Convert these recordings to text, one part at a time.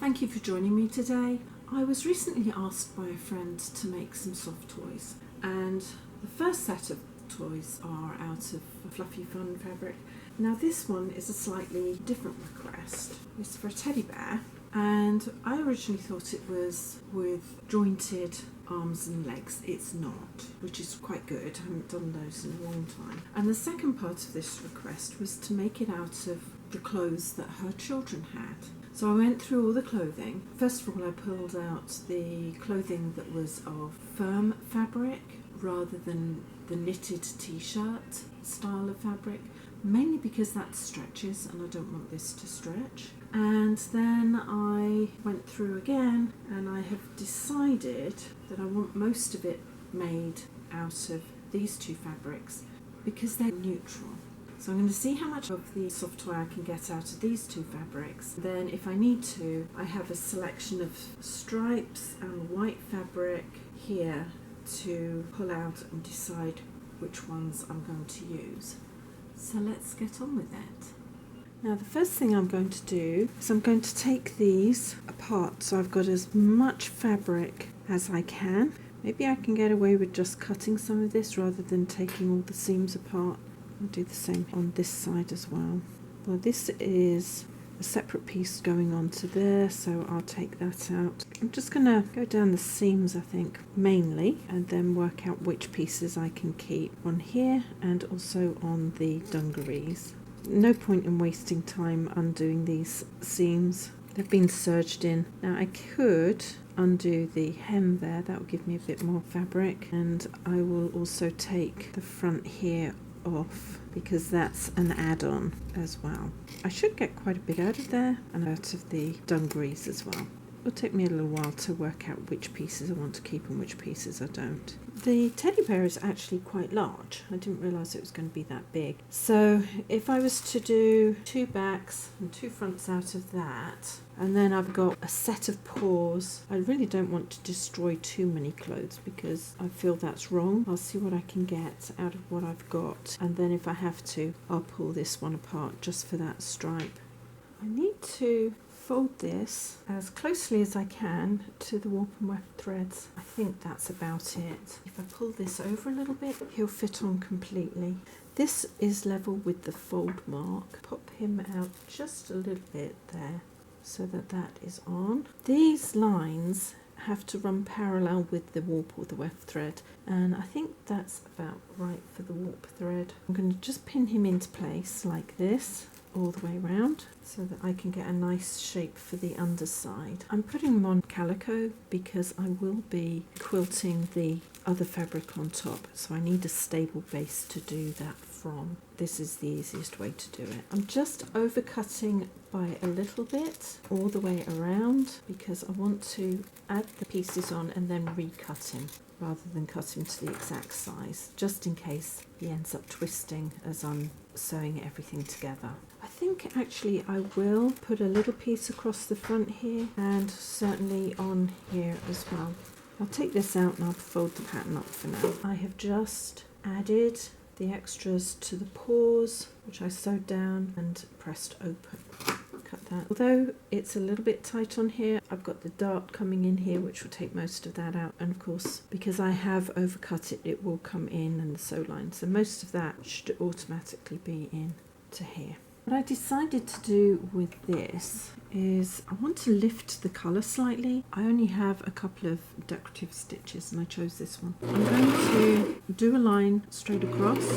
Thank you for joining me today. I was recently asked by a friend to make some soft toys, and the first set of toys are out of fluffy fun fabric. Now this one is a slightly different request. It's for a teddy bear, and I originally thought it was with jointed arms and legs. It's not, which is quite good. I haven't done those in a long time. And the second part of this request was to make it out of the clothes that her children had. So I went through all the clothing. First of all, I pulled out the clothing that was of firm fabric rather than the knitted t-shirt style of fabric, mainly because that stretches and I don't want this to stretch. And then I went through again, and I have decided that I want most of it made out of these two fabrics because they're neutral. So I'm going to see how much of the soft toy I can get out of these two fabrics. Then if I need to, I have a selection of stripes and white fabric here to pull out and decide which ones I'm going to use. So let's get on with it. Now the first thing I'm going to do is I'm going to take these apart so I've got as much fabric as I can. Maybe I can get away with just cutting some of this rather than taking all the seams apart. I'll do the same on this side as well. Well, this is a separate piece going on to there, so I'll take that out. I'm just going to go down the seams, I think, mainly, and then work out which pieces I can keep on here and also on the dungarees. No point in wasting time undoing these seams. They've been serged in. Now I could undo the hem there, that will give me a bit more fabric, and I will also take the front here off because that's an add-on as well. I should get quite a bit out of there and out of the dungarees as well. It'll take me a little while to work out which pieces I want to keep and which pieces I don't. The teddy bear is actually quite large. I didn't realise it was going to be that big. So if I was to do two backs and two fronts out of that, and then I've got a set of paws, I really don't want to destroy too many clothes because I feel that's wrong. I'll see what I can get out of what I've got, and then if I have to, I'll pull this one apart just for that stripe. I need to fold this as closely as I can to the warp and weft threads. I think that's about it. If I pull this over a little bit, he'll fit on completely. This is level with the fold mark. Pop him out just a little bit there so that that is on. These lines have to run parallel with the warp or the weft thread, and I think that's about right for the warp thread. I'm going to just pin him into place like this all the way around so that I can get a nice shape for the underside. I'm putting them on calico because I will be quilting the other fabric on top, so I need a stable base to do that from. This is the easiest way to do it. I'm just overcutting by a little bit all the way around because I want to add the pieces on and then recut him rather than cut him to the exact size, just in case he ends up twisting as I'm sewing everything together. I think actually I will put a little piece across the front here and certainly on here as well. I'll take this out and I'll fold the pattern up for now. I have just added the extras to the paws, which I sewed down and pressed open. Cut that. Although it's a little bit tight on here, I've got the dart coming in here which will take most of that out, and of course because I have overcut it, it will come in and the sew line, so most of that should automatically be in to here. What I decided to do with this is I want to lift the colour slightly. I only have a couple of decorative stitches and I chose this one. I'm going to do a line straight across,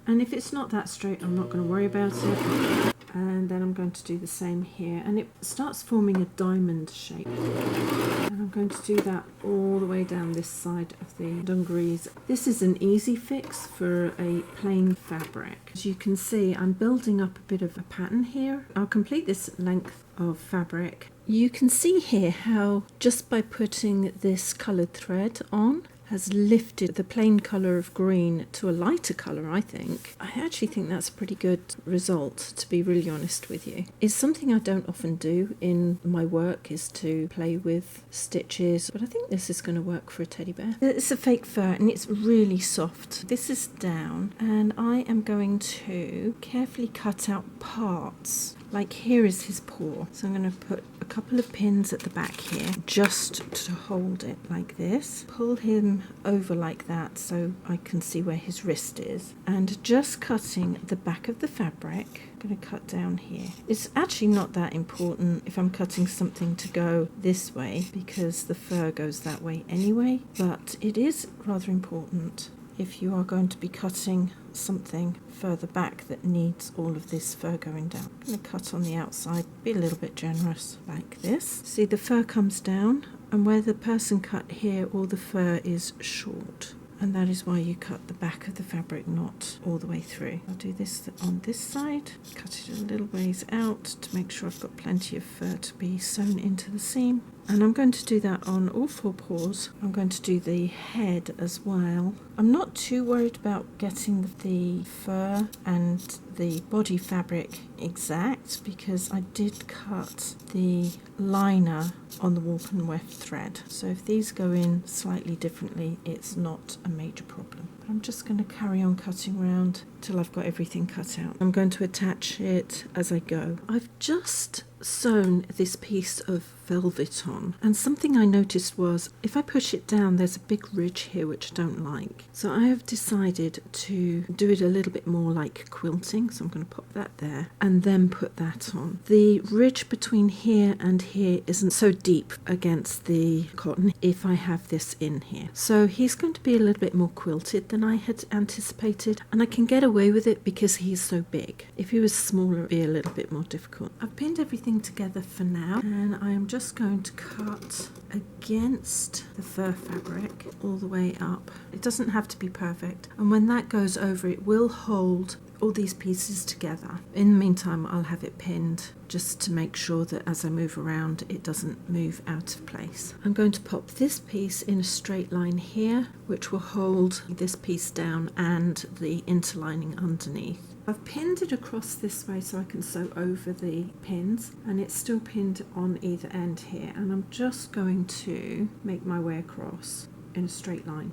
and if it's not that straight I'm not going to worry about it. And then I'm going to do the same here, and it starts forming a diamond shape. And I'm going to do that all the way down this side of the dungarees. This is an easy fix for a plain fabric. As you can see, I'm building up a bit of a pattern here. I'll complete this length of fabric. You can see here how just by putting this coloured thread on has lifted the plain colour of green to a lighter colour, I think. I actually think that's a pretty good result, to be really honest with you. It's something I don't often do in my work, is to play with stitches, but I think this is going to work for a teddy bear. It's a fake fur and it's really soft. This is down, and I am going to carefully cut out parts like here is his paw. So I'm going to put a couple of pins at the back here just to hold it like this. Pull him over like that so I can see where his wrist is. And just cutting the back of the fabric, I'm going to cut down here. It's actually not that important if I'm cutting something to go this way because the fur goes that way anyway, but it is rather important if you are going to be cutting something further back that needs all of this fur going down. I'm going to cut on the outside, be a little bit generous like this. See, the fur comes down, and where the person cut here, all the fur is short. And that is why you cut the back of the fabric, not all the way through. I'll do this on this side, cut it a little ways out to make sure I've got plenty of fur to be sewn into the seam. And I'm going to do that on all 4 paws. I'm going to do the head as well. I'm not too worried about getting the fur and the body fabric exact because I did cut the liner on the warp and weft thread. So if these go in slightly differently, it's not a major problem. But I'm just going to carry on cutting around till I've got everything cut out. I'm going to attach it as I go. I've just sewn this piece of velvet on, and something I noticed was if I push it down there's a big ridge here which I don't like, so I have decided to do it a little bit more like quilting. So I'm going to pop that there and then put that on. The ridge between here and here isn't so deep against the cotton if I have this in here, so he's going to be a little bit more quilted than I had anticipated, and I can get away with it because he's so big. If he was smaller it'd be a little bit more difficult. I've pinned everything together for now, and I am just going to cut against the fur fabric all the way up. It doesn't have to be perfect, and when that goes over it will hold all these pieces together. In the meantime I'll have it pinned just to make sure that as I move around it doesn't move out of place. I'm going to pop this piece in a straight line here which will hold this piece down and the interlining underneath. I've pinned it across this way so I can sew over the pins, and it's still pinned on either end here, and I'm just going to make my way across in a straight line.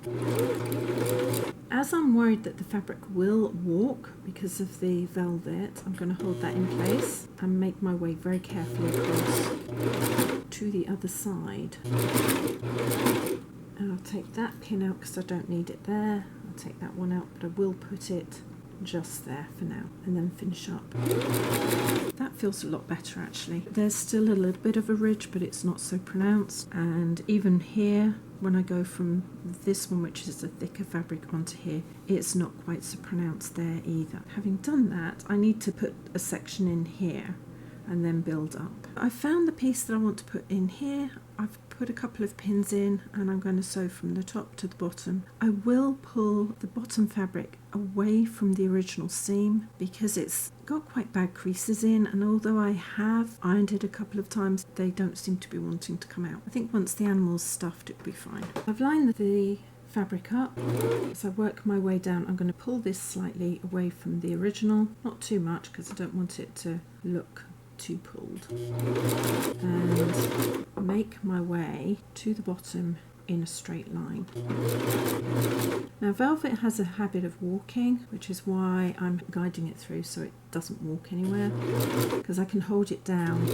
As I'm worried that the fabric will walk because of the velvet, I'm going to hold that in place and make my way very carefully across to the other side. And I'll take that pin out because I don't need it there. I'll take that one out, but I will put it just there for now and then finish up. That feels a lot better actually. There's still a little bit of a ridge but it's not so pronounced, and even here when I go from this one which is a thicker fabric onto here, it's not quite so pronounced there either. Having done that, I need to put a section in here and then build up. I found the piece that I want to put in here. I've put a couple of pins in and I'm going to sew from the top to the bottom. I will pull the bottom fabric away from the original seam because it's got quite bad creases in, and although I have ironed it a couple of times they don't seem to be wanting to come out. I think once the animal's stuffed it'll be fine. I've lined the fabric up. As I work my way down I'm going to pull this slightly away from the original, not too much because I don't want it to look too pulled, and make my way to the bottom in a straight line. Now velvet has a habit of walking, which is why I'm guiding it through so it doesn't walk anywhere, because I can hold it down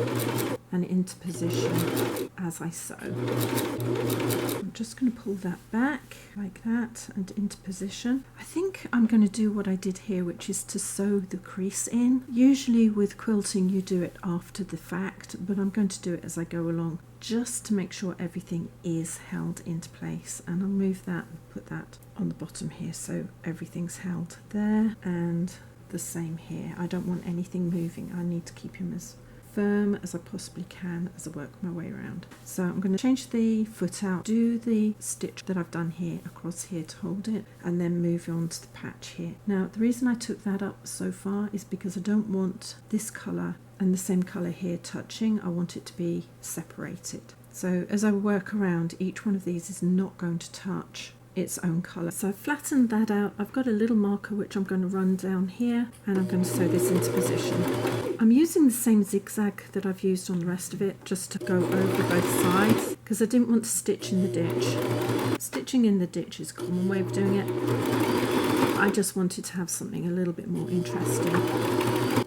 and into position as I sew. I'm just going to pull that back like that and into position. I think I'm going to do what I did here, which is to sew the crease in. Usually with quilting you do it after the fact, but I'm going to do it as I go along just to make sure everything is held into place. And I'll move that and put that on the bottom here so everything's held there, and the same here. I don't want anything moving. I need to keep him as firm as I possibly can as I work my way around. So I'm going to change the foot out, do the stitch that I've done here across here to hold it, and then move on to the patch here. Now the reason I took that up so far is because I don't want this colour and the same colour here touching. I want it to be separated. So as I work around, each one of these is not going to touch its own colour. So I've flattened that out. I've got a little marker which I'm going to run down here, and I'm going to sew this into position. I'm using the same zigzag that I've used on the rest of it just to go over both sides because I didn't want to stitch in the ditch. Stitching in the ditch is a common way of doing it. I just wanted to have something a little bit more interesting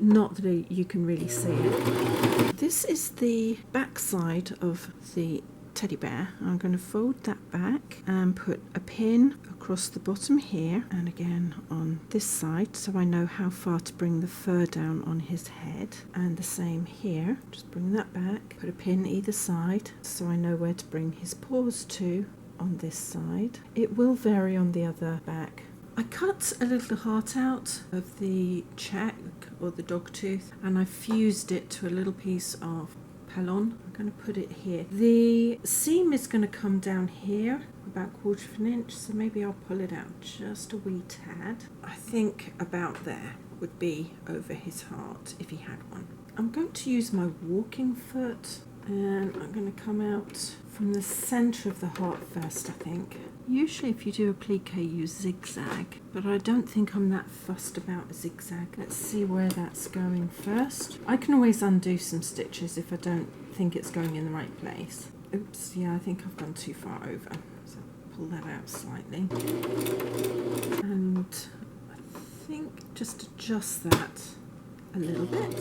not that you can really see it. This is the back side of the teddy bear. I'm going to fold that back and put a pin across the bottom here and again on this side, so I know how far to bring the fur down on his head, and the same here. Just bring that back, put a pin either side so I know where to bring his paws to on this side. It will vary on the other back. I cut a little heart out of the check or the dog tooth and I fused it to a little piece of Pellon. I'm going to put it here. The seam is going to come down here about 1/4 of an inch, so maybe I'll pull it out just a wee tad. I think about there would be over his heart if he had one. I'm going to use my walking foot and I'm going to come out from the centre of the heart first, I think. Usually if you do a plique you zigzag, but I don't think I'm that fussed about a zigzag. Let's see where that's going first. I can always undo some stitches if I don't think it's going in the right place. Oops, yeah, I think I've gone too far over. So pull that out slightly. And I think just adjust that a little bit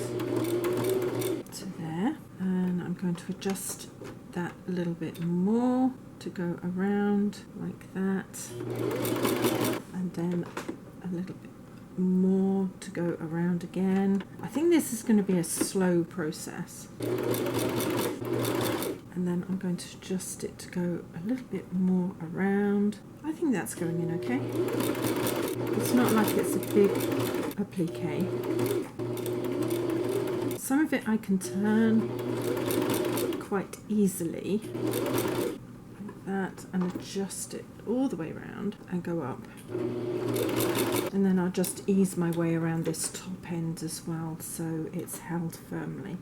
to there. And I'm going to adjust that a little bit more to go around like that, and then a little bit more to go around again. I think this is going to be a slow process, and then I'm going to adjust it to go a little bit more around. I think that's going in okay. It's not like it's a big applique. Some of it I can turn quite easily that and adjust it all the way around and go up, and then I'll just ease my way around this top end as well so it's held firmly.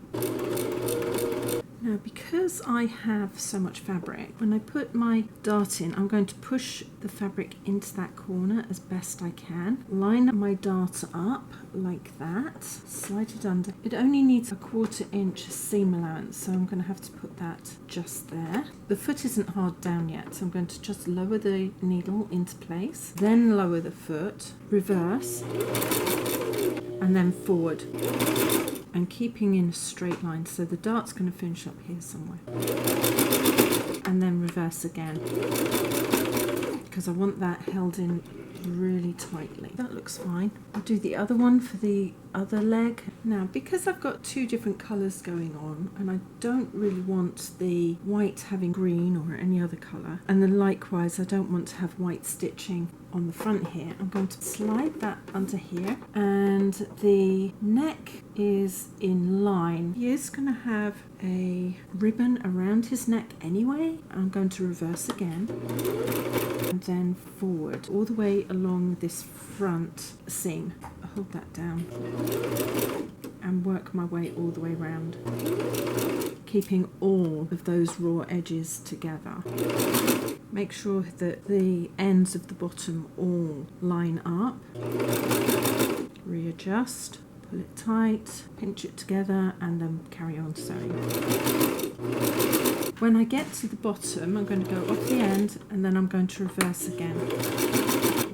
Now, because I have so much fabric, when I put my dart in, I'm going to push the fabric into that corner as best I can, line my dart up like that, slide it under. It only needs a 1/4 inch seam allowance, so I'm going to have to put that just there. The foot isn't hard down yet, so I'm going to just lower the needle into place, then lower the foot, reverse, and then forward, and keeping in a straight line. So the dart's going to finish up here somewhere, and then reverse again, because I want that held in really tightly. That looks fine. I'll do the other one for the other leg. Now, because I've got two different colours going on and I don't really want the white having green or any other colour, and then likewise I don't want to have white stitching on the front here, I'm going to slide that under here, and the neck is in line. He is going to have a ribbon around his neck anyway. I'm going to reverse again and then forward all the way along this front seam. Hold that down and work my way all the way around, keeping all of those raw edges together. Make sure that the ends of the bottom all line up. Readjust, pull it tight, pinch it together, and then carry on sewing. When I get to the bottom, I'm going to go off the end and then I'm going to reverse again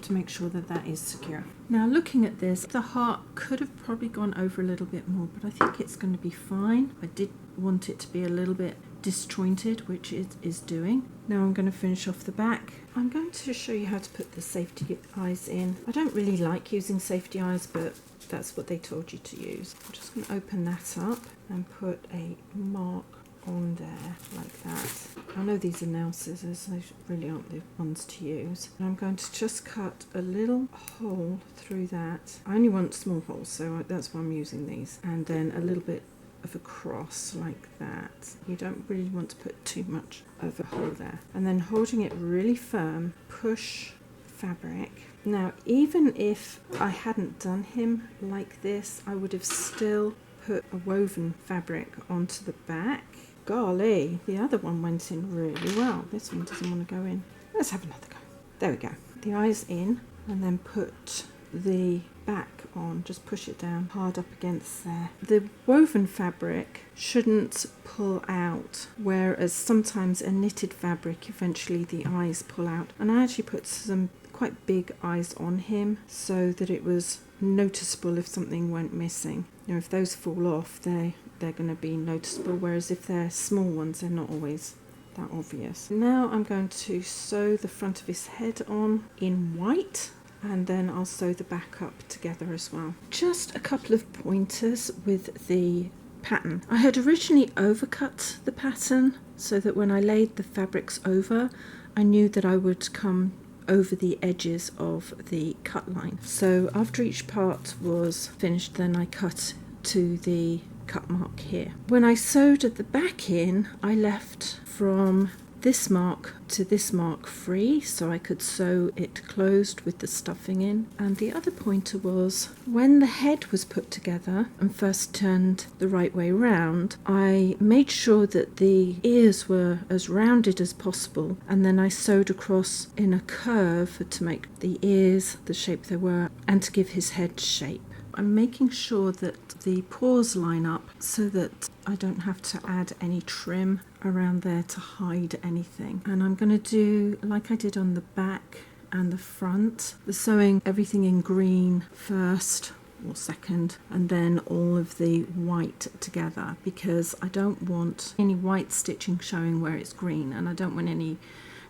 to make sure that that is secure. Now, looking at this, the heart could have probably gone over a little bit more, but I think it's going to be fine. I did want it to be a little bit disjointed, which it is doing. Now I'm going to finish off the back. I'm going to show you how to put the safety eyes in. I don't really like using safety eyes, but that's what they told you to use. I'm just going to open that up and put a mark on there like that. I know these are nail scissors, they really aren't the ones to use. And I'm going to just cut a little hole through that. I only want small holes, so that's why I'm using these. And then a little bit of a cross like that. You don't really want to put too much of a hole there. And then holding it really firm, push fabric. Now, even if I hadn't done him like this, I would have still put a woven fabric onto the back. Golly, the other one went in really well. This one doesn't want to go in. Let's have another go. There we go. The eyes in, and then put the back on. Just push it down hard up against there. The woven fabric shouldn't pull out, whereas sometimes a knitted fabric, eventually the eyes pull out. And I actually put some quite big eyes on him so that it was noticeable if something went missing. You know, if those fall off, they're going to be noticeable, whereas if they're small ones, they're not always that obvious. Now I'm going to sew the front of his head on in white, and then I'll sew the back up together as well. Just a couple of pointers with the pattern. I had originally overcut the pattern so that when I laid the fabrics over, I knew that I would come over the edges of the cut line. So after each part was finished, then I cut to the cut mark here. When I sewed at the back in, I left from this mark to this mark free, so I could sew it closed with the stuffing in. And the other pointer was, when the head was put together and first turned the right way round, I made sure that the ears were as rounded as possible, and then I sewed across in a curve to make the ears the shape they were and to give his head shape. I'm making sure that the paws line up so that I don't have to add any trim around there to hide anything. And I'm going to do like I did on the back and the front, the sewing everything in green first or second, and then all of the white together, because I don't want any white stitching showing where it's green, and I don't want any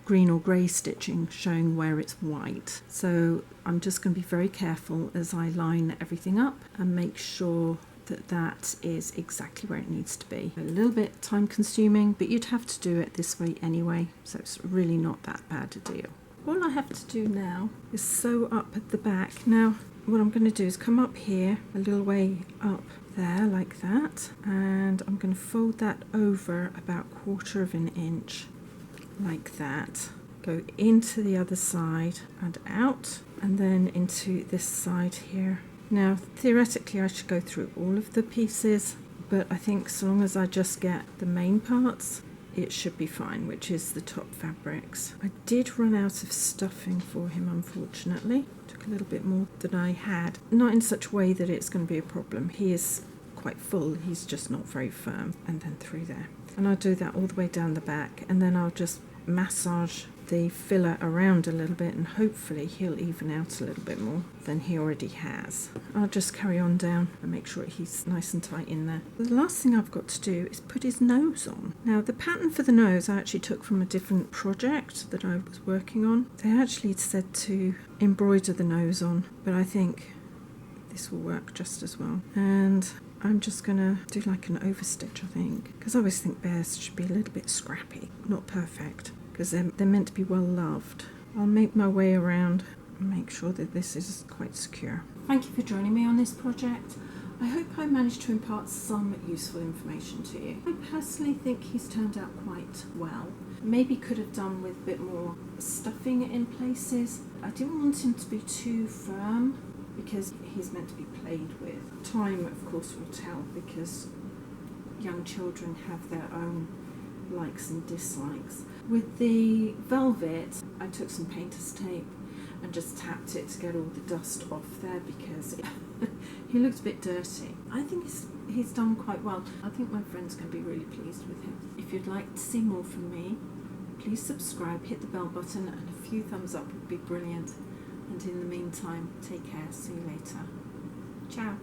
green or grey stitching showing where it's white. So I'm just going to be very careful as I line everything up and make sure that that is exactly where it needs to be. A little bit time consuming, but you'd have to do it this way anyway, so it's really not that bad a deal. All I have to do now is sew up at the back. Now what I'm going to do is come up here a little way up there like that, and I'm going to fold that over about 1/4 inch like that, go into the other side and out, and then into this side here. Now theoretically I should go through all of the pieces, but I think so long as I just get the main parts, it should be fine, which is the top fabrics. I did run out of stuffing for him, unfortunately. Took a little bit more than I had. Not in such a way that it's going to be a problem. He is quite full, he's just not very firm. And then through there. And I'll do that all the way down the back, and then I'll just massage the filler around a little bit, and hopefully he'll even out a little bit more than he already has. I'll just carry on down and make sure he's nice and tight in there. The last thing I've got to do is put his nose on. Now the pattern for the nose I actually took from a different project that I was working on. They actually said to embroider the nose on, but I think this will work just as well. And I'm just going to do like an overstitch, I think, because I always think bears should be a little bit scrappy, not perfect, because they're meant to be well loved. I'll make my way around and make sure that this is quite secure. Thank you for joining me on this project. I hope I managed to impart some useful information to you. I personally think he's turned out quite well. Maybe could have done with a bit more stuffing in places. I didn't want him to be too firm, because he's meant to be played with. Time, of course, will tell, because young children have their own likes and dislikes. With the velvet, I took some painter's tape and just tapped it to get all the dust off there, because he looked a bit dirty. I think he's done quite well. I think my friend's going to be really pleased with him. If you'd like to see more from me, please subscribe, hit the bell button, and a few thumbs up would be brilliant. And in the meantime, take care. See you later. Ciao.